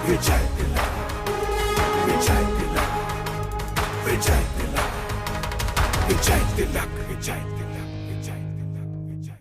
विजय तिलक, विजय तिलक, विजय तिलक, विजय तिलक, विजय तिलक, विजय तिलक, विजय।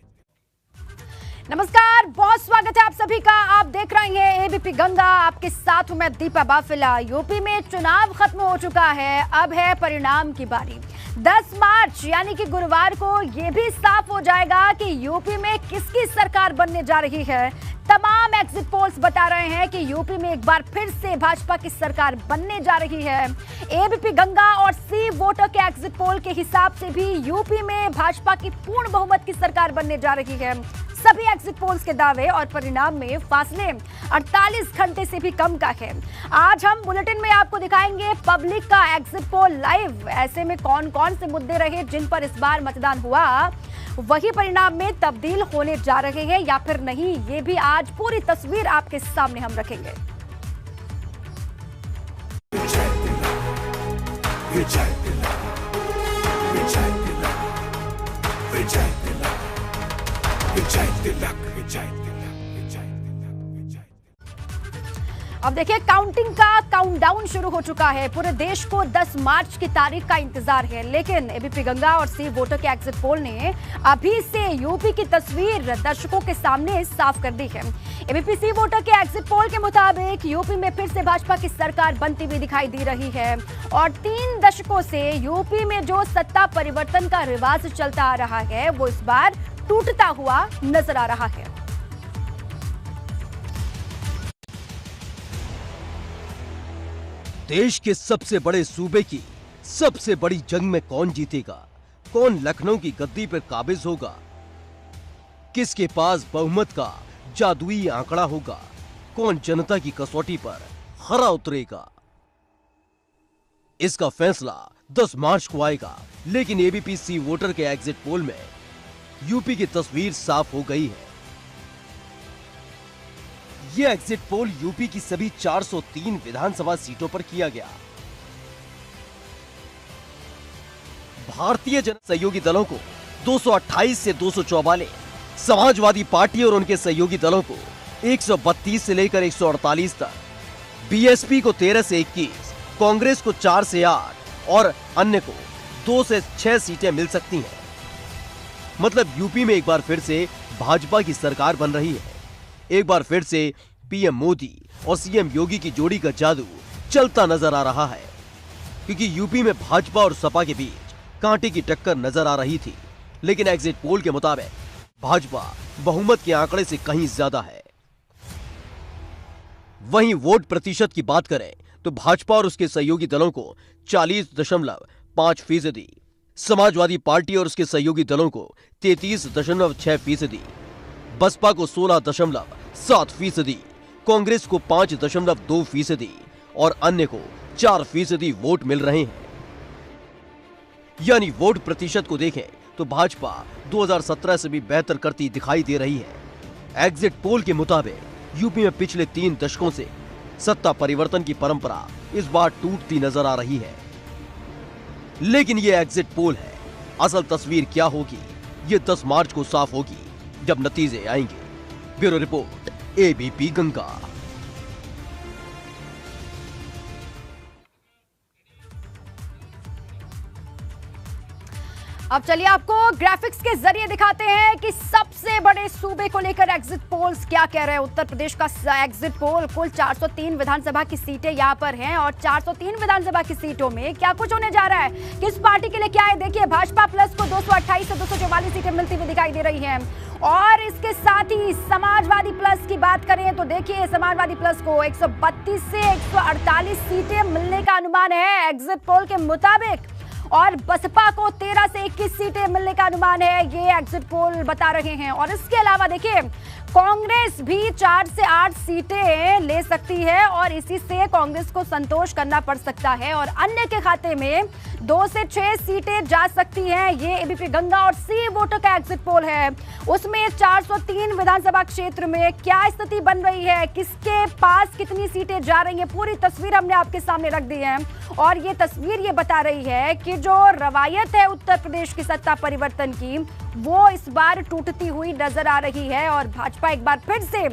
नमस्कार, बहुत स्वागत है आप सभी का। आप देख रहे हैं एबीपी गंगा, आपके साथ हूं मैं दीपा बाफिला। यूपी में चुनाव खत्म हो चुका है, अब है परिणाम की बारी। 10 मार्च यानी कि गुरुवार को यह भी साफ हो जाएगा कि यूपी में किसकी सरकार बनने जा रही है। तमाम एग्जिट पोल्स बता रहे हैं कि यूपी में एक बार फिर से भाजपा की सरकार बनने जा रही है। एबीपी गंगा और सी वोटर के एग्जिट पोल के हिसाब से भी यूपी में भाजपा की पूर्ण बहुमत की सरकार बनने जा रही है। सभी एग्जिट पोल्स के दावे और परिणाम में फासले 48 घंटे से भी कम का है। आज हम बुलेटिन में आपको दिखाएंगे पब्लिक का एग्जिट पोल लाइव। ऐसे में कौन कौन से मुद्दे रहे जिन पर इस बार मतदान हुआ, वही परिणाम में तब्दील होने जा रहे हैं या फिर नहीं, ये भी आज पूरी तस्वीर आपके सामने हम रखेंगे। विजय तिलक, विजय तिलक, विजय तिलक, विजय तिलक, विजय तिलक, विजय तिलक, विजय तिलक, विजय। अब देखिए, काउंटिंग का काउंटडाउन शुरू हो चुका है। पूरे देश को 10 मार्च की तारीख का इंतजार है, लेकिन एबीपी गंगा और सी वोटर के एग्जिट पोल ने अभी से यूपी की तस्वीर दर्शकों के सामने साफ कर दी है। एबीपी सी वोटर के एग्जिट पोल के मुताबिक यूपी में फिर से भाजपा की सरकार बनती हुई दिखाई दे रही है और 3 दशकों से यूपी में जो सत्ता परिवर्तन का रिवाज चलता आ रहा है, वो इस बार टूटता हुआ नजर आ रहा है। देश के सबसे बड़े सूबे की सबसे बड़ी जंग में कौन जीतेगा? कौन लखनऊ की गद्दी पर काबिज होगा? किसके पास बहुमत का जादुई आंकड़ा होगा? कौन जनता की कसौटी पर खरा उतरेगा? इसका फैसला 10 मार्च को आएगा, लेकिन एबीपी सी वोटर के एग्जिट पोल में यूपी की तस्वीर साफ हो गई है। यह एग्जिट पोल यूपी की सभी 403 विधानसभा सीटों पर किया गया। भारतीय जनता सहयोगी दलों को 228 से 244, समाजवादी पार्टी और उनके सहयोगी दलों को 132 से लेकर 148 तक, बीएसपी को 13 से 21, कांग्रेस को 4 से 8 और अन्य को 2 से 6 सीटें मिल सकती हैं। मतलब यूपी में एक बार फिर से भाजपा की सरकार बन रही है। एक बार फिर से पीएम मोदी और सीएम योगी की जोड़ी का जादू चलता नजर आ रहा है, क्योंकि यूपी में भाजपा और सपा के बीच कांटे की टक्कर नजर आ रही थी, लेकिन एग्जिट पोल के मुताबिक भाजपा बहुमत के आंकड़े से कहीं ज्यादा है। वहीं वोट प्रतिशत की बात करें तो भाजपा और उसके सहयोगी दलों को 40.5%, समाजवादी पार्टी और उसके सहयोगी दलों को 33.6%, बसपा को 16.7%, कांग्रेस को 5.2% और अन्य को 4% वोट मिल रहे हैं। यानी वोट प्रतिशत को देखें तो भाजपा 2017 से भी बेहतर करती दिखाई दे रही है। एग्जिट पोल के मुताबिक यूपी में पिछले 3 दशकों से सत्ता परिवर्तन की परंपरा इस बार टूटती नजर आ रही है। लेकिन यह एग्जिट पोल है, असल तस्वीर क्या होगी ये 10 मार्च को साफ होगी जब नतीजे आएंगे। Bureau report, ABP Ganga. अब चलिए आपको ग्राफिक्स के जरिए दिखाते हैं कि सबसे बड़े सूबे को लेकर एग्जिट पोल्स क्या कह रहे हैं। उत्तर प्रदेश का एग्जिट पोल, कुल 403 विधानसभा की सीटें यहां पर हैं और 403 विधानसभा की सीटों में क्या कुछ होने जा रहा है, किस पार्टी के लिए क्या है। देखिए, भाजपा प्लस को 228 से 244 सीटें मिलती हुई दिखाई दे रही हैं और इसके साथ ही समाजवादी प्लस की बात करें तो देखिए, समाजवादी प्लस को 132 से 148 सीटें मिलने का अनुमान है एग्जिट पोल के मुताबिक और बसपा को 13 से 21 सीटें मिलने का अनुमान है, ये एग्जिट पोल बता रहे हैं। और इसके अलावा देखिए, कांग्रेस भी 4 से 8 सीटें ले सकती है और इसी से कांग्रेस को संतोष करना पड़ सकता है और अन्य के खाते में 2 से 6 सीटें जा सकती हैं। ये एबीपी गंगा और सी वोटर का एग्जिट पोल है। उसमें 403 विधानसभा क्षेत्र में क्या स्थिति बन रही है, किसके पास कितनी सीटें जा रही हैं, पूरी तस्वीर हमने आपके सामने रख दी है। और ये तस्वीर ये बता रही है कि जो रवायत है उत्तर प्रदेश की सत्ता परिवर्तन की, वो इस बार टूटती हुई नजर आ रही है और भाजपा एक बार फिर से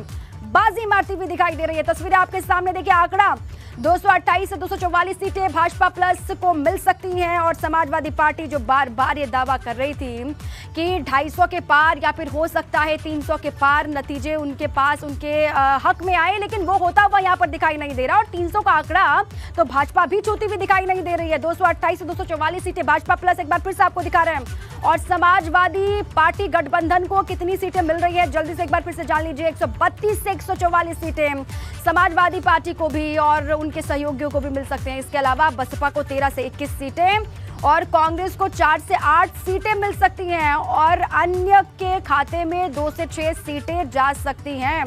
बाजी मारती हुई दिखाई दे रही है। तस्वीरें आपके सामने देखिए, आंकड़ा 228 से 244 सीटें भाजपा प्लस को मिल सकती हैं और समाजवादी पार्टी जो बार बार ये दावा कर रही थी कि 250 के पार या फिर हो सकता है 300 के पार नतीजे उनके पास उनके हक में आए, लेकिन वो होता हुआ यहाँ पर दिखाई नहीं दे रहा। और 300 का आंकड़ा तो भाजपा भी छूती हुई दिखाई नहीं दे रही है। 228 से 244 सीटें भाजपा प्लस एक बार फिर से आपको दिखा रहे हैं। और समाजवादी पार्टी गठबंधन को कितनी सीटें मिल रही है जल्दी से एक बार फिर से जान लीजिए। 132 से 144 सीटें समाजवादी पार्टी को भी और उनके सहयोगियों को भी मिल सकते हैं। इसके अलावा बसपा को 13 से 21 सीटें और कांग्रेस को 4 से 8 सीटें मिल सकती हैं और अन्य के खाते में 2 से 6 सीटें जा सकती हैं।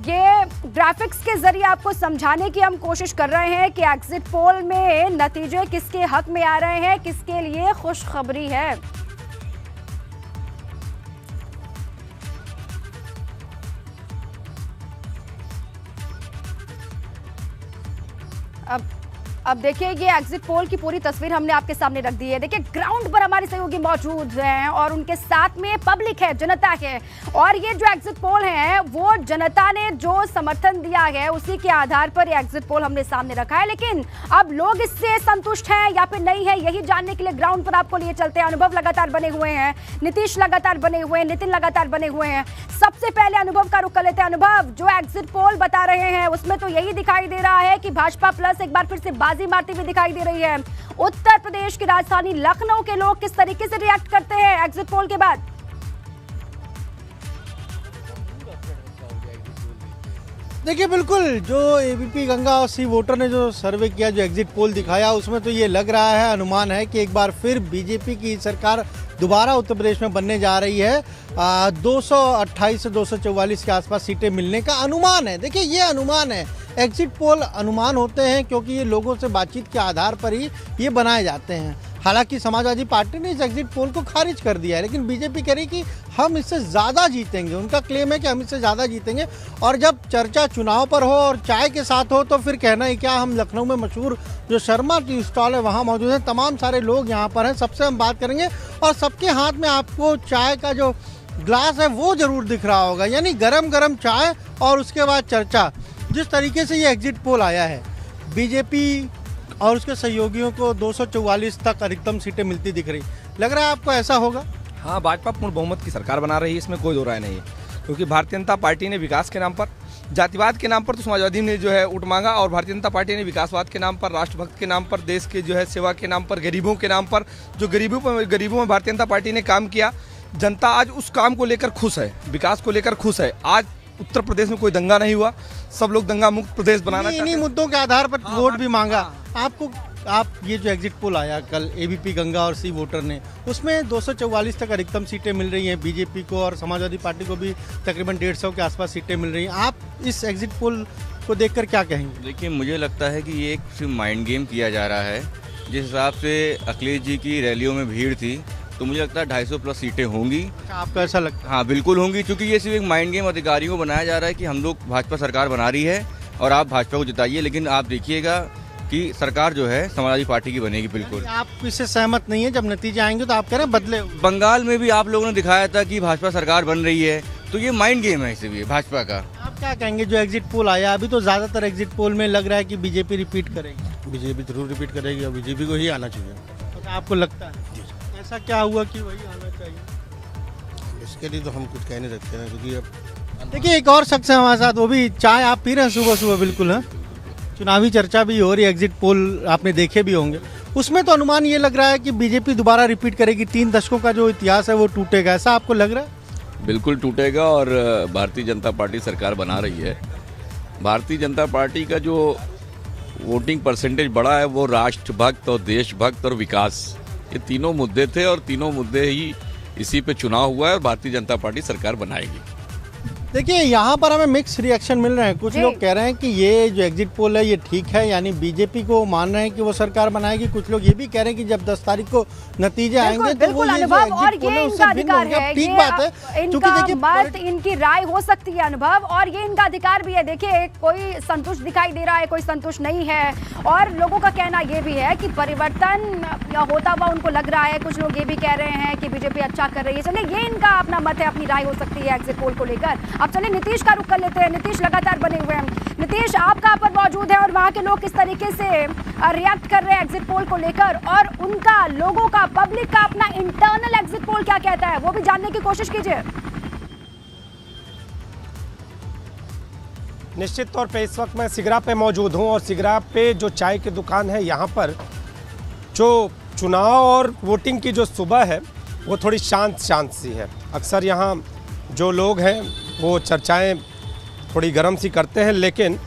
ये ग्राफिक्स के जरिए आपको समझाने की हम कोशिश कर रहे हैं कि एग्जिट पोल में नतीजे किसके हक में आ रहे हैं, किसके लिए खुशखबरी है। अब देखिए, ये एग्जिट पोल की पूरी तस्वीर हमने आपके सामने रख दी है। देखिए, ग्राउंड पर हमारे सहयोगी मौजूद हैं और उनके साथ में पब्लिक है, जनता है। और ये जो एग्जिट पोल है वो जनता ने जो समर्थन दिया है उसी के आधार पर ये एग्जिट पोल हमने सामने रखा है। लेकिन अब लोग इससे संतुष्ट हैं या फिर नहीं है, यही जानने के लिए ग्राउंड पर आपको लिए चलते हैं। अनुभव लगातार बने हुए हैं, नीतीश लगातार बने हुए हैं, नितिन लगातार बने हुए हैं। सबसे पहले अनुभव का रुख कर लेते हैं। अनुभव, जो एग्जिट पोल बता रहे हैं उसमें तो यही दिखाई दे रहा है कि भाजपा प्लस एक बार फिर से बाजी मारती हुई दिखाई दे रही है। उत्तर प्रदेश की राजधानी लखनऊ के लोग किस तरीके से रिएक्ट करते हैं एग्जिट पोल के बाद? देखिए, बिल्कुल जो एबीपी गंगा और सी वोटर ने जो सर्वे किया, जो एग्जिट पोल दिखाया, उसमें तो ये लग रहा है, अनुमान है कि एक बार फिर बीजेपी की सरकार दोबारा उत्तर प्रदेश में बनने जा रही है। 228 से 244 के आसपास सीटें मिलने का अनुमान है। देखिए, ये अनुमान है, एग्जिट पोल अनुमान होते हैं क्योंकि ये लोगों से बातचीत के आधार पर ही ये बनाए जाते हैं। हालांकि समाजवादी पार्टी ने इस एग्जिट पोल को खारिज कर दिया है, लेकिन बीजेपी कह रही कि हम इससे ज़्यादा जीतेंगे। उनका क्लेम है कि हम इससे ज़्यादा जीतेंगे। और जब चर्चा चुनाव पर हो और चाय के साथ हो तो फिर कहना ही क्या। हम लखनऊ में मशहूर जो शर्मा टी स्टॉल है वहाँ मौजूद हैं, तमाम सारे लोग यहाँ पर हैं, सबसे हम बात करेंगे और सबके हाथ में आपको चाय का जो ग्लास है वो ज़रूर दिख रहा होगा, यानी गरम गरम चाय और उसके बाद चर्चा। जिस तरीके से ये एग्जिट पोल आया है, बीजेपी और उसके सहयोगियों को 244 तक अधिकतम सीटें मिलती दिख रही, लग रहा है आपको ऐसा होगा? हाँ, भाजपा पूर्ण बहुमत की सरकार बना रही है, इसमें कोई दो राय नहीं है। क्योंकि भारतीय जनता पार्टी ने विकास के नाम पर, जातिवाद के नाम पर तो समाजवादी ने जो है उठ मांगा, और भारतीय जनता पार्टी ने विकासवाद के नाम पर, राष्ट्रभक्त के नाम पर, देश के जो है सेवा के नाम पर, गरीबों के नाम पर, जो गरीबों में भारतीय जनता पार्टी ने काम किया, जनता आज उस काम को लेकर खुश है, विकास को लेकर खुश है। आज उत्तर प्रदेश में कोई दंगा नहीं हुआ, सब लोग दंगा मुक्त प्रदेश बनाना चाहते हैं। इन्हीं मुद्दों के आधार पर वोट भी मांगा। आप ये जो एग्जिट पोल आया कल एबीपी गंगा और सी वोटर ने, उसमें 244 तक अधिकतम सीटें मिल रही हैं बीजेपी को, और समाजवादी पार्टी को भी तकरीबन 150 के आसपास सीटें मिल रही हैं। आप इस एग्जिट पोल को देखकर क्या कहेंगे? देखिए, मुझे लगता है कि ये एक सिर्फ माइंड गेम किया जा रहा है। जिस हिसाब से अखिलेश जी की रैलियों में भीड़ थी, तो मुझे लगता है 250 प्लस सीटें होंगी। आपको ऐसा लगता है? हाँ, बिल्कुल होंगी, क्योंकि ये सिर्फ एक माइंड गेम अधिकारियों को बनाया जा रहा है कि हम लोग भाजपा सरकार बना रही है और आप भाजपा को जिताइए। लेकिन आप देखिएगा कि सरकार जो है समाजवादी पार्टी की बनेगी। बिल्कुल। आप इससे सहमत नहीं है? जब नतीजे आएंगे तो आप कह रहे हैं बदले। बंगाल में भी आप लोगों ने दिखाया था कि भाजपा सरकार बन रही है, तो ये माइंड गेम है इसे भी भाजपा का। आप क्या कहेंगे जो एग्जिट पोल आया? अभी तो ज्यादातर एग्जिट पोल में लग रहा है कि बीजेपी रिपीट करेगी। बीजेपी जरूर रिपीट करेगी और बीजेपी को ही आना चाहिए। तो आपको लगता है ऐसा क्या हुआ कि वही आना चाहिए? इसके लिए तो हम कुछ कह नहीं सकते हैं, क्योंकि अब देखिए, एक और शख्स है हमारे साथ, वो भी चाय आप पी रहे हैं सुबह सुबह? बिल्कुल है। चुनावी चर्चा भी हो रही है, एग्जिट पोल आपने देखे भी होंगे, उसमें तो अनुमान ये लग रहा है कि बीजेपी दोबारा रिपीट करेगी, 3 दशकों का जो इतिहास है वो टूटेगा। ऐसा आपको लग रहा है? बिल्कुल टूटेगा और भारतीय जनता पार्टी सरकार बना रही है। भारतीय जनता पार्टी का जो वोटिंग परसेंटेज बढ़ा है वो राष्ट्रभक्त और देशभक्त और विकास, ये तीनों मुद्दे थे और तीनों मुद्दे ही इसी पे चुनाव हुआ है और भारतीय जनता पार्टी सरकार बनाएगी। देखिए, यहाँ पर हमें मिक्स रिएक्शन मिल रहे हैं। कुछ लोग कह रहे हैं कि ये जो एग्जिट पोल है ये ठीक है, यानी बीजेपी को मान रहे हैं कि वो सरकार बनाएगी। कुछ लोग ये भी कह रहे हैं कि जब 10 तारीख को नतीजे आएंगे तो वो ये जो एग्जिट पोल है उससे भिन्न होंगे। ठीक बात है, क्योंकि देखिए मत इनकी राय हो सकती है अनुभव, और ये इनका अधिकार भी है। देखिए, कोई संतुष्ट दिखाई दे रहा है, कोई संतुष्ट नहीं है, और लोगों का कहना ये भी है कि परिवर्तन होता हुआ उनको लग रहा है। कुछ लोग ये भी कह रहे हैं कि बीजेपी अच्छा कर रही है। चलिए, ये इनका अपना मत है, अपनी राय हो सकती है एग्जिट पोल को लेकर। अब चलिए नीतीश का रुख कर लेते हैं। नीतीश लगातार बने हुए हैं। नीतीश, आप कहाँ पर मौजूद है और वहाँ के लोग किस तरीके से रिएक्ट कर रहे हैं एग्जिट पोल को लेकर, और उनका, लोगों का, पब्लिक का अपना इंटरनल एग्जिट पोल क्या कहता है, वो भी जानने की कोशिश कीजिए। निश्चित तौर पे इस वक्त मैं सिगरा पे मौजूद हूँ और सिगरा पे जो चाय की दुकान है, यहाँ पर जो चुनाव और वोटिंग की जो सुबह है वो थोड़ी शांत सी है। अक्सर यहाँ जो लोग हैं वो चर्चाएं थोड़ी गर्म सी करते हैं, लेकिन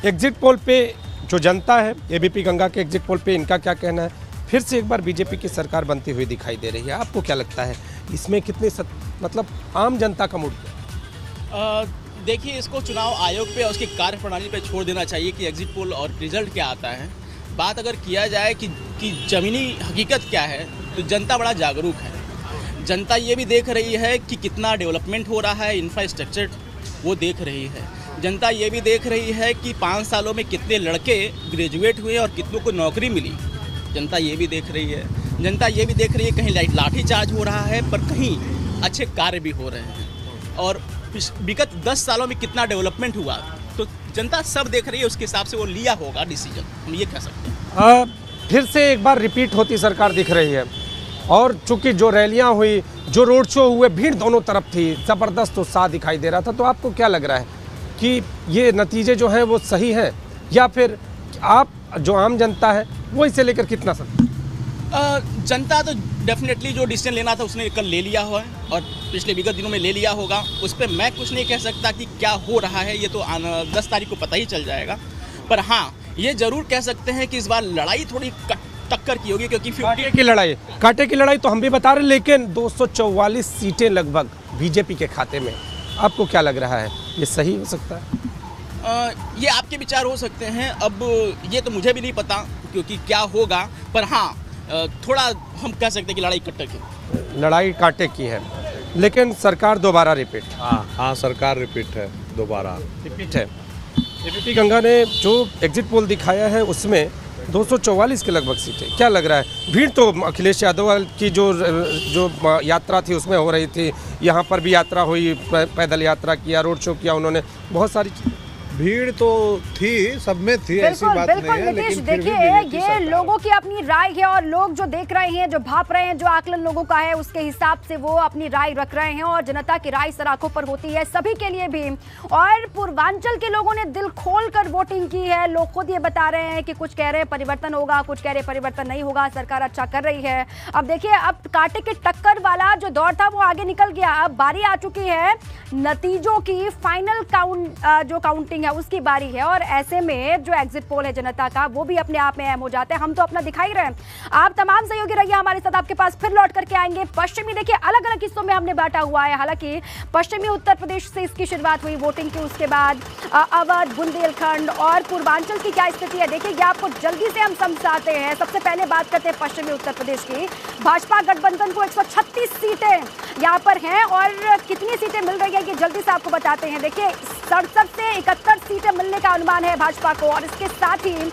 एग्जिट पोल पे जो जनता है, एबीपी गंगा के एग्जिट पोल पे इनका क्या कहना है, फिर से एक बार बीजेपी की सरकार बनती हुई दिखाई दे रही है। आपको क्या लगता है इसमें कितनी मतलब आम जनता का मूड क्या? देखिए, इसको चुनाव आयोग पे और उसकी कार्यप्रणाली पे छोड़ देना चाहिए कि एग्जिट पोल और रिजल्ट क्या आता है। बात अगर किया जाए कि ज़मीनी हकीकत क्या है, तो जनता बड़ा जागरूक है। जनता ये भी देख रही है कि कितना डेवलपमेंट हो रहा है, इंफ्रास्ट्रक्चर वो देख रही है। जनता ये भी देख रही है कि 5 सालों में कितने लड़के ग्रेजुएट हुए और कितनों को नौकरी मिली। जनता ये भी देख रही है। जनता ये भी देख रही है कहीं लाठीचार्ज हो रहा है, पर कहीं अच्छे कार्य भी हो रहे हैं। और विगत 10 सालों में कितना डेवलपमेंट हुआ, तो जनता सब देख रही है। उसके हिसाब से वो लिया होगा डिसीजन, हम ये कह सकते हैं। फिर से एक बार रिपीट होती सरकार दिख रही है, और चूंकि जो रैलियां हुई, जो रोड शो हुए, भीड़ दोनों तरफ थी, ज़बरदस्त उत्साह दिखाई दे रहा था। तो आपको क्या लग रहा है कि ये नतीजे जो हैं वो सही हैं, या फिर आप जो आम जनता है वो इसे लेकर कितना सही? जनता तो डेफिनेटली जो डिसीजन लेना था उसने कल ले लिया हुआ है, और पिछले विगत दिनों में ले लिया होगा। उस पर मैं कुछ नहीं कह सकता कि क्या हो रहा है, ये तो 10 तारीख को पता ही चल जाएगा। पर हाँ, ये ज़रूर कह सकते हैं कि इस बार लड़ाई थोड़ी टक्कर की होगी, क्योंकि कांटे की लड़ाई तो हम भी बता रहे हैं, लेकिन 244 सीटें लगभग बीजेपी के खाते में। आपको क्या लग रहा है, ये सही हो सकता है? ये आपके विचार हो सकते हैं। अब ये तो मुझे भी नहीं पता क्योंकि क्या होगा, पर हाँ थोड़ा हम कह सकते हैं कि लड़ाई कांटे की है, लेकिन सरकार दोबारा रिपीट। हाँ, सरकार रिपीट है, दोबारा रिपीट है। एबीपी गंगा ने जो एग्जिट पोल दिखाया है उसमें 244 के लगभग सीटें। क्या लग रहा है? भीड़ तो अखिलेश यादव की जो यात्रा थी उसमें हो रही थी, यहाँ पर भी यात्रा हुई, पैदल यात्रा किया, रोड शो किया उन्होंने, बहुत सारी भीड़ तो थी, सब में थी, ऐसी बात नहीं है। लेकिन देखिए, ये लोगों की अपनी राय है, और लोग जो देख रहे हैं, जो भाप रहे हैं, जो आकलन लोगों का है, उसके हिसाब से वो अपनी राय रख रहे हैं, और जनता की राय सराखों पर होती है सभी के लिए भी। और पूर्वांचल के लोगों ने दिल खोल कर वोटिंग की है। लोग खुद ये बता रहे हैं कि कुछ कह रहे हैं परिवर्तन होगा, कुछ कह रहे हैं परिवर्तन नहीं होगा, सरकार अच्छा कर रही है। अब देखिए, अब कांटे के टक्कर वाला जो दौर था वो आगे निकल गया। अब बारी आ चुकी है नतीजों की, फाइनल जो काउंटिंग उसकी बारी है, और ऐसे में जो एग्जिट पोल है जनता का, वो भी अपने आप में अहम हो जाता है। हम तो अपना दिखा ही रहे हैं। आप तमाम सहयोगी रहिए हमारे साथ, आपके पास फिर लौट करके आएंगे। पश्चिमी, देखिए अलग अलग हिस्सों में हमने बांटा हुआ है। हालांकि पश्चिमी उत्तर प्रदेश से इसकी शुरुआत हुई वोटिंग की, उसके बाद अवध, बुंदेलखंड और पूर्वांचल की क्या स्थिति है, देखिए आपको जल्दी से हम समझाते हैं। सबसे पहले बात करते हैं पश्चिमी उत्तर प्रदेश की। भाजपा गठबंधन को 136 सीटें यहाँ पर हैं, और कितनी सीटें मिल रही है ये जल्दी से आपको बताते हैं। देखिए 67 से 71 सीटें मिलने का अनुमान है भाजपा को, और इसके साथ ही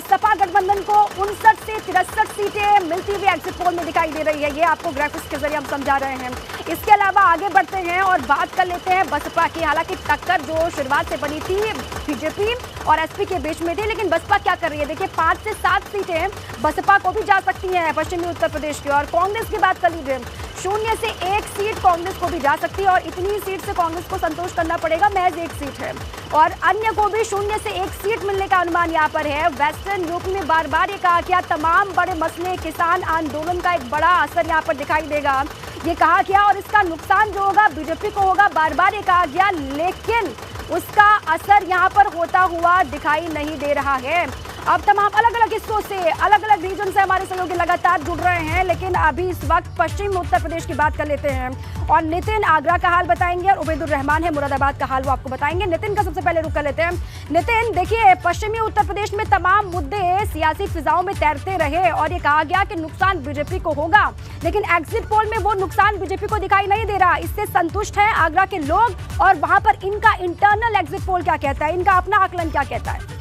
सपा गठबंधन को 59 से 63 सीटें मिलती हुई एग्जिट पोल में दिखाई दे रही है। ये आपको ग्राफिक्स के जरिए हम समझा रहे हैं। इसके अलावा आगे बढ़ते हैं और बात कर लेते हैं बसपा की। हालांकि टक्कर जो शुरुआत से बनी थी बीजेपी और एसपी के बीच में थी, लेकिन बसपा क्या कर रही है, देखिए 5 से 7 सीटें बसपा को भी जा सकती हैं पश्चिमी उत्तर प्रदेश की। और कांग्रेस की बात कर लीजिए, 0 से 1 सीट कांग्रेस को भी जा सकती है, और इतनी सीट से कांग्रेस को संतोष करना पड़ेगा, महज 1 सीट है। और अन्य को भी 0 से 1 सीट मिलने का अनुमान यहाँ पर है। वेस्टर्न यूपी में बार बार ये कहा गया, तमाम बड़े मसले, किसान आंदोलन का एक बड़ा असर यहाँ पर दिखाई देगा, ये कहा गया, और इसका नुकसान जो होगा बीजेपी को होगा, बार बार ये कहा गया, लेकिन उसका असर यहाँ पर होता हुआ दिखाई नहीं दे रहा है। अब तमाम अलग अलग हिस्सों से, अलग अलग रीजन से हमारे सहयोगी लगातार जुड़ रहे हैं, लेकिन अभी इस वक्त पश्चिम उत्तर प्रदेश की बात कर लेते हैं, और नितिन आगरा का हाल बताएंगे, और उबैदुर रहमान है मुरादाबाद का हाल, वो आपको बताएंगे। नितिन का सबसे पहले रुक कर लेते हैं। नितिन, देखिए पश्चिमी उत्तर प्रदेश में तमाम मुद्दे सियासी फिजाओं में तैरते रहे, और ये कहा गया कि नुकसान बीजेपी को होगा, लेकिन एग्जिट पोल में वो नुकसान बीजेपी को दिखाई नहीं दे रहा। इससे संतुष्ट है आगरा के लोग, और वहां पर इनका इंटरनल एग्जिट पोल क्या कहता है, इनका अपना आकलन क्या कहता है?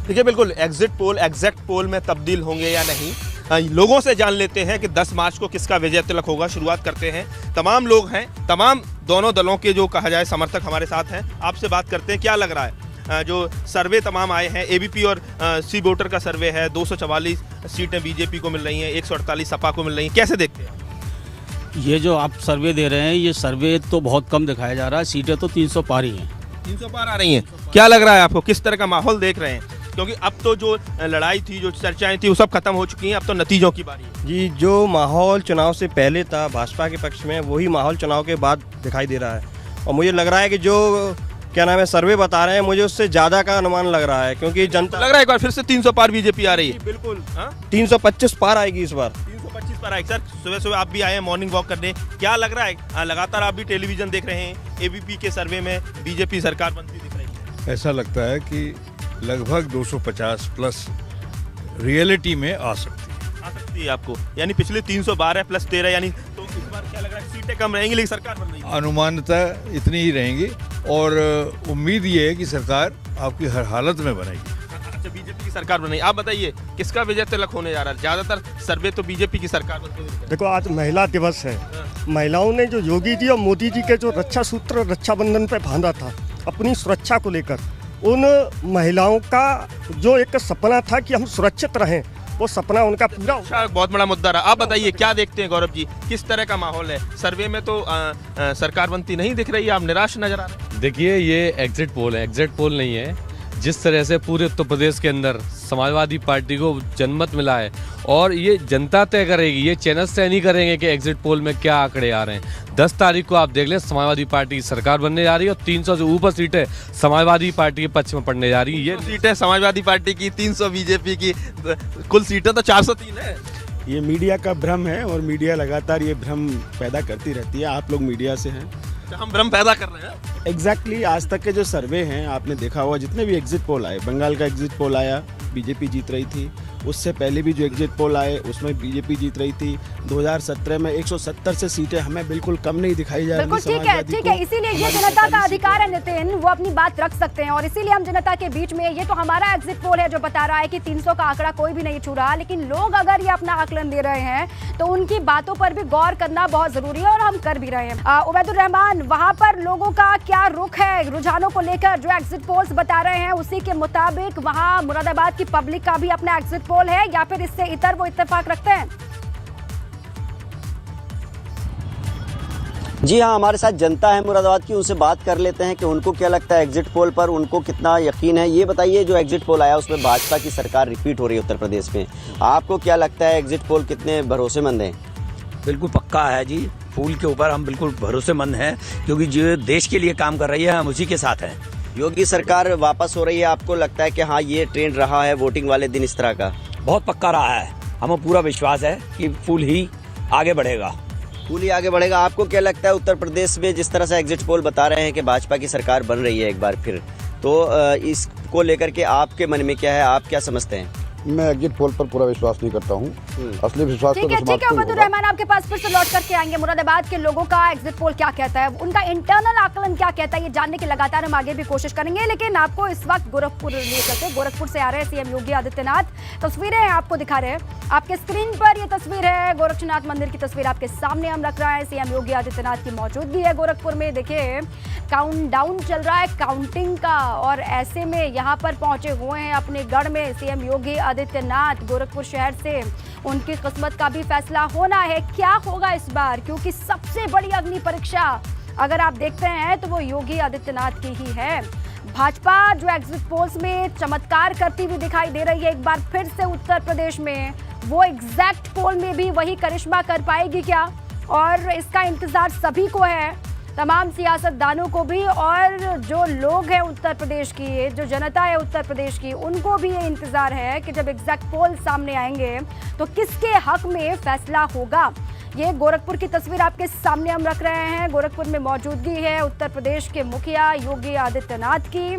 देखिए, बिल्कुल एग्जिट पोल एग्जैक्ट पोल में तब्दील होंगे या नहीं, लोगों से जान लेते हैं कि 10 मार्च को किसका विजय तिलक होगा। शुरुआत करते हैं, तमाम लोग हैं, तमाम दोनों दलों के जो कहा जाए समर्थक हमारे साथ हैं। आपसे बात करते हैं, क्या लग रहा है जो सर्वे तमाम आए हैं, एबीपी और सी वोटर का सर्वे है, 244 सीटें बीजेपी को मिल रही हैं, 148 सपा को मिल रही हैं, कैसे देखते हैं? ये जो आप सर्वे दे रहे हैं, ये सर्वे तो बहुत कम दिखाया जा रहा है, सीटें तो 300 पार ही हैं। 300 पार आ रही हैं। क्या लग रहा है आपको, किस तरह का माहौल देख रहे हैं? क्योंकि अब तो जो लड़ाई थी, जो चर्चाएं थी, वो सब खत्म हो चुकी हैं, अब तो नतीजों की बारी है। जी, जो माहौल चुनाव से पहले था भाजपा के पक्ष में, वही माहौल चुनाव के बाद दिखाई दे रहा है। और मुझे लग रहा है कि जो क्या नाम है सर्वे बता रहे हैं, मुझे उससे ज़्यादा का अनुमान लग रहा है, क्योंकि जनता लग रहा है एक बार फिर से 300 पार बीजेपी आ रही है। बिल्कुल 325 पार आएगी इस बार। 325 पार आएगी। सर, सुबह सुबह आप भी आए हैं मॉर्निंग वॉक करने, क्या लग रहा है? लगातार आप भी टेलीविजन देख रहे हैं, एबीपी के सर्वे में बीजेपी सरकार बनती दिख रही है। ऐसा लगता है कि लगभग 250 प्लस रियलिटी में आ सकती है आपको, यानी पिछले 312 प्लस 13, यानी तो इस बार क्या लग रहा है सीटें कम रहेंगी लेकिन सरकार बन रही है? अनुमानतः इतनी ही रहेंगी और उम्मीद ये है कि सरकार आपकी हर हालत में बनेगी। अच्छा, बीजेपी की सरकार बन रही है। आप बताइए किसका विजय तिलक होने जा रहा है? ज्यादातर सर्वे तो बीजेपी की सरकार बनती है। देखो, आज महिला दिवस है। महिलाओं ने जो योगी जी और मोदी जी के जो रक्षा सूत्र रक्षाबंधन पे बांधा था अपनी सुरक्षा को लेकर, उन महिलाओं का जो एक सपना था कि हम सुरक्षित रहें, वो सपना उनका पूरा। अच्छा, बहुत बड़ा मुद्दा रहा। आप बताइए क्या देखते हैं गौरव जी, किस तरह का माहौल है? सर्वे में तो सरकार बनती नहीं दिख रही है, आप निराश नजर आ रहे हैं। देखिए, ये एग्जिट पोल है, एग्जिट पोल नहीं है। जिस तरह से पूरे उत्तर प्रदेश के अंदर समाजवादी पार्टी को जनमत मिला है और ये जनता तय करेगी, ये चैनल तय नहीं करेंगे कि एग्जिट पोल में क्या आंकड़े आ रहे हैं। 10 तारीख को आप देख लें, समाजवादी पार्टी की सरकार बनने जा रही है और 300 से ऊपर सीटें समाजवादी पार्टी के पक्ष में पड़ने जा रही है। ये सीटें समाजवादी पार्टी की, 300 बीजेपी की, कुल सीटें तो 403 है। ये मीडिया का भ्रम है और मीडिया लगातार ये भ्रम पैदा करती रहती है। आप लोग मीडिया से हैं, हम भ्रम पैदा कर रहे हैं। एग्जैक्टली आज तक के जो सर्वे हैं, आपने देखा होगा जितने भी एग्जिट पोल आए, बंगाल का एग्जिट पोल आया, बीजेपी जीत रही थी। उससे पहले भी जो एग्जिट पोल आए उसमें बीजेपी जीत रही थी। 2017 में 170 से सीटें हमें बिल्कुल कम नहीं दिखाई जा रही। बिल्कुल ठीक है, ठीक है। इसीलिए ये जनता का अधिकार है नितिन, वो अपनी बात रख सकते हैं और इसीलिए हम जनता के बीच में, ये तो हमारा एग्जिट पोल है जो बता रहा है कि 300 का आंकड़ा कोई भी नहीं छू रहा, लेकिन लोग अगर ये अपना आकलन दे रहे हैं तो उनकी बातों पर भी गौर करना बहुत जरूरी है और हम कर भी रहे हैं। उबैदुर रहमान, वहाँ पर लोगों का क्या रुख है रुझानों को लेकर? जो एग्जिट पोल्स बता रहे हैं उसी के मुताबिक वहाँ मुरादाबाद की पब्लिक का भी अपना एग्जिट पोल है या फिर इससे इतर वो इत्तेफाक रखते हैं? जी हाँ, हमारे साथ जनता है मुरादाबाद की, उनसे बात कर लेते हैं कि उनको क्या लगता है एग्जिट पोल पर, उनको कितना यकीन है। ये बताइए, जो एग्जिट पोल आया उसमें भाजपा की सरकार रिपीट हो रही है उत्तर प्रदेश में, आपको क्या लगता है एग्जिट पोल कितने भरोसेमंद हैं? बिल्कुल पक्का है जी, पोल के ऊपर हम बिल्कुल भरोसेमंद हैं, क्योंकि जो देश के लिए काम कर रही है हम उसी के साथ हैं। योगी सरकार वापस हो रही है, आपको लगता है कि हाँ ये ट्रेंड रहा है वोटिंग वाले दिन इस तरह का? बहुत पक्का रहा है, हमें पूरा विश्वास है कि फूल ही आगे बढ़ेगा। फूल ही आगे बढ़ेगा। आपको क्या लगता है उत्तर प्रदेश में जिस तरह से एग्जिट पोल बता रहे हैं कि भाजपा की सरकार बन रही है एक बार फिर, तो इसको लेकर के आपके मन में क्या है, आप क्या समझते हैं? मैं एग्जिट पोल पर पूरा विश्वास नहीं करता हूँ, असली विश्वास ठीक है, ठीक है। उबैदुर रहमान, आपके पास फिर से लौट करके आएंगे। मुरादाबाद के लोगों का एग्जिट पोल क्या कहता है, उनका इंटरनल आकलन क्या कहता है, ये जानने की लगातार हम आगे भी कोशिश करेंगे। लेकिन आपको इस वक्त गोरखपुर लिए चलते, गोरखपुर से आ रहे हैं सीएम योगी आदित्यनाथ। तस्वीरें आपको दिखा रहे हैं आपके स्क्रीन पर, ये तस्वीर है गोरक्षनाथ मंदिर की तस्वीर आपके सामने हम रख रहे हैं। सीएम योगी आदित्यनाथ की मौजूदगी है गोरखपुर में। देखिए, काउंटडाउन चल रहा है काउंटिंग का, और ऐसे में यहाँ पर पहुंचे हुए हैं अपने गढ़ में सीएम योगी आदित्यनाथ। गोरखपुर शहर से उनकी किस्मत का भी फैसला होना है, क्या होगा इस बार, क्योंकि सबसे बड़ी अग्नि परीक्षा अगर आप देखते हैं तो वो योगी आदित्यनाथ की ही है। भाजपा जो एग्जिट पोल्स में चमत्कार करती हुई दिखाई दे रही है एक बार फिर से उत्तर प्रदेश में, वो एग्जैक्ट पोल में भी वही करिश्मा कर पाएगी क्या? और इसका इंतजार सभी को है, तमाम सियासतदानों को भी, और जो लोग हैं उत्तर प्रदेश की, जो जनता है उत्तर प्रदेश की, उनको भी ये इंतजार है कि जब एग्जैक्ट पोल सामने आएंगे तो किसके हक में फैसला होगा। ये गोरखपुर की तस्वीर आपके सामने हम रख रहे हैं। गोरखपुर में मौजूदगी है उत्तर प्रदेश के मुखिया योगी आदित्यनाथ की,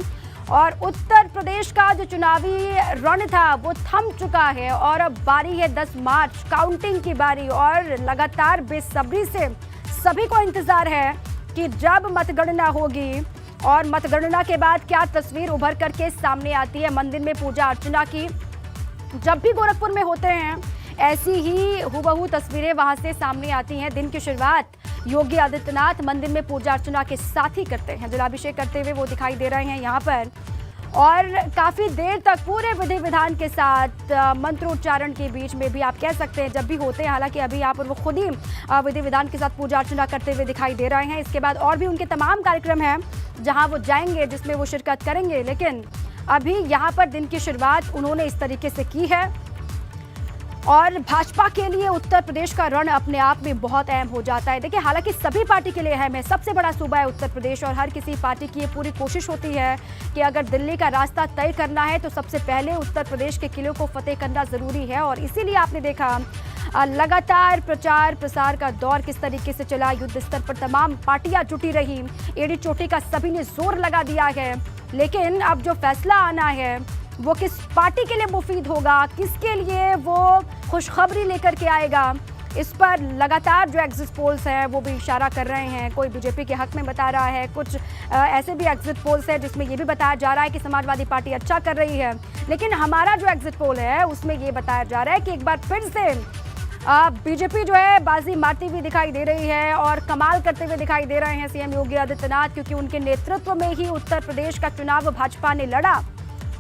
और उत्तर प्रदेश का जो चुनावी रण था वो थम चुका है और अब बारी है 10 मार्च काउंटिंग की बारी, और लगातार बेसब्री से सभी को इंतजार है कि जब मतगणना होगी और मतगणना के बाद क्या तस्वीर उभर करके सामने आती है। मंदिर में पूजा अर्चना की जब भी गोरखपुर में होते हैं ऐसी ही हूबहू तस्वीरें वहां से सामने आती हैं। दिन की शुरुआत योगी आदित्यनाथ मंदिर में पूजा अर्चना के साथ ही करते हैं। जलाभिषेक करते हुए वो दिखाई दे रहे हैं यहाँ पर, और काफ़ी देर तक पूरे विधि विधान के साथ मंत्रोच्चारण के बीच में भी आप कह सकते हैं जब भी होते हैं। हालांकि अभी यहाँ पर वो खुद ही विधि विधान के साथ पूजा अर्चना करते हुए दिखाई दे रहे हैं। इसके बाद और भी उनके तमाम कार्यक्रम हैं जहां वो जाएंगे, जिसमें वो शिरकत करेंगे। लेकिन अभी यहाँ पर दिन की शुरुआत उन्होंने इस तरीके से की है, और भाजपा के लिए उत्तर प्रदेश का रण अपने आप में बहुत अहम हो जाता है। देखिए, हालांकि सभी पार्टी के लिए अहम है, सबसे बड़ा सूबा है उत्तर प्रदेश, और हर किसी पार्टी की ये पूरी कोशिश होती है कि अगर दिल्ली का रास्ता तय करना है तो सबसे पहले उत्तर प्रदेश के किलों को फतेह करना जरूरी है। और इसीलिए आपने देखा लगातार प्रचार प्रसार का दौर किस तरीके से चला। युद्ध स्तर पर तमाम पार्टियां जुटी रही, एड़ी चोटी का सभी ने जोर लगा दिया है। लेकिन अब जो फैसला आना है वो किस पार्टी के लिए मुफीद होगा, किसके लिए वो खुशखबरी लेकर के आएगा, इस पर लगातार जो एग्जिट पोल्स हैं वो भी इशारा कर रहे हैं। कोई बीजेपी के हक में बता रहा है, कुछ ऐसे भी एग्जिट पोल्स हैं जिसमें ये भी बताया जा रहा है कि समाजवादी पार्टी अच्छा कर रही है। लेकिन हमारा जो एग्जिट पोल है उसमें ये बताया जा रहा है कि एक बार फिर से बीजेपी जो है बाजी मारती हुई दिखाई दे रही है और कमाल करते हुए दिखाई दे रहे हैं सीएम योगी आदित्यनाथ, क्योंकि उनके नेतृत्व में ही उत्तर प्रदेश का चुनाव भाजपा ने लड़ा।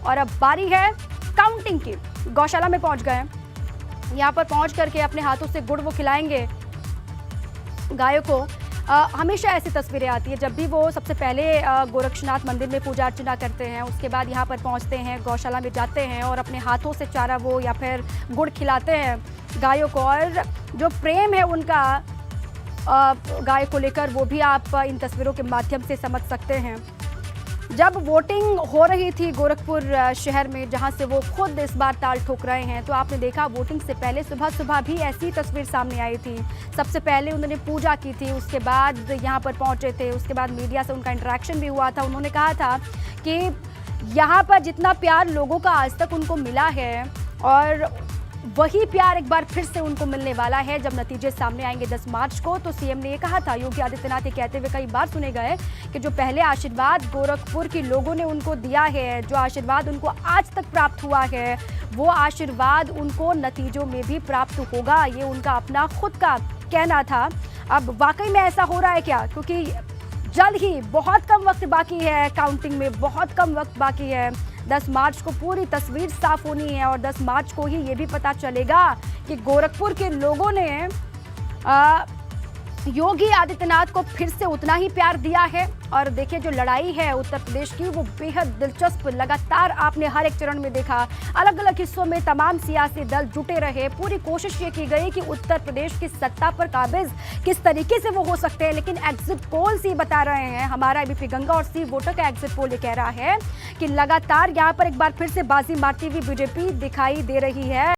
और अब बारी है काउंटिंग की। गौशाला में पहुंच गए, यहाँ पर पहुंच करके अपने हाथों से गुड़ वो खिलाएंगे गायों को। हमेशा ऐसी तस्वीरें आती है जब भी वो सबसे पहले गोरक्षनाथ मंदिर में पूजा अर्चना करते हैं, उसके बाद यहाँ पर पहुँचते हैं, गौशाला में जाते हैं और अपने हाथों से चारा वो या फिर गुड़ खिलाते हैं गायों को। और जो प्रेम है उनका गाय को लेकर वो भी आप इन तस्वीरों के माध्यम से समझ सकते हैं। जब वोटिंग हो रही थी गोरखपुर शहर में, जहां से वो खुद इस बार ताल ठोक रहे हैं, तो आपने देखा वोटिंग से पहले सुबह सुबह भी ऐसी तस्वीर सामने आई थी। सबसे पहले उन्होंने पूजा की थी, उसके बाद यहां पर पहुंचे थे, उसके बाद मीडिया से उनका इंटरेक्शन भी हुआ था। उन्होंने कहा था कि यहां पर जितना प्यार लोगों का आज तक उनको मिला है, और वही प्यार एक बार फिर से उनको मिलने वाला है जब नतीजे सामने आएंगे 10 मार्च को। तो सीएम ने ये कहा था, योगी आदित्यनाथ ये कहते हुए कई बार सुने गए कि जो पहले आशीर्वाद गोरखपुर के लोगों ने उनको दिया है, जो आशीर्वाद उनको आज तक प्राप्त हुआ है, वो आशीर्वाद उनको नतीजों में भी प्राप्त होगा। ये उनका अपना खुद का कहना था। अब वाकई में ऐसा हो रहा है क्या? क्योंकि जल्द ही, बहुत कम वक्त बाकी है, काउंटिंग में बहुत कम वक्त बाकी है। 10 मार्च को पूरी तस्वीर साफ होनी है, और 10 मार्च को ही ये भी पता चलेगा कि गोरखपुर के लोगों ने योगी आदित्यनाथ को फिर से उतना ही प्यार दिया है। और देखिए, जो लड़ाई है उत्तर प्रदेश की वो बेहद दिलचस्प, लगातार आपने हर एक चरण में देखा, अलग अलग हिस्सों में तमाम सियासी दल जुटे रहे। पूरी कोशिश ये की गई कि उत्तर प्रदेश की सत्ता पर काबिज किस तरीके से वो हो सकते हैं। लेकिन एग्जिट पोल्स ये बता रहे हैं, हमारा एबीपी गंगा और सी वोटर का एग्जिट पोल ये कह रहा है कि लगातार यहाँ पर एक बार फिर से बाजी मारती हुई बीजेपी दिखाई दे रही है।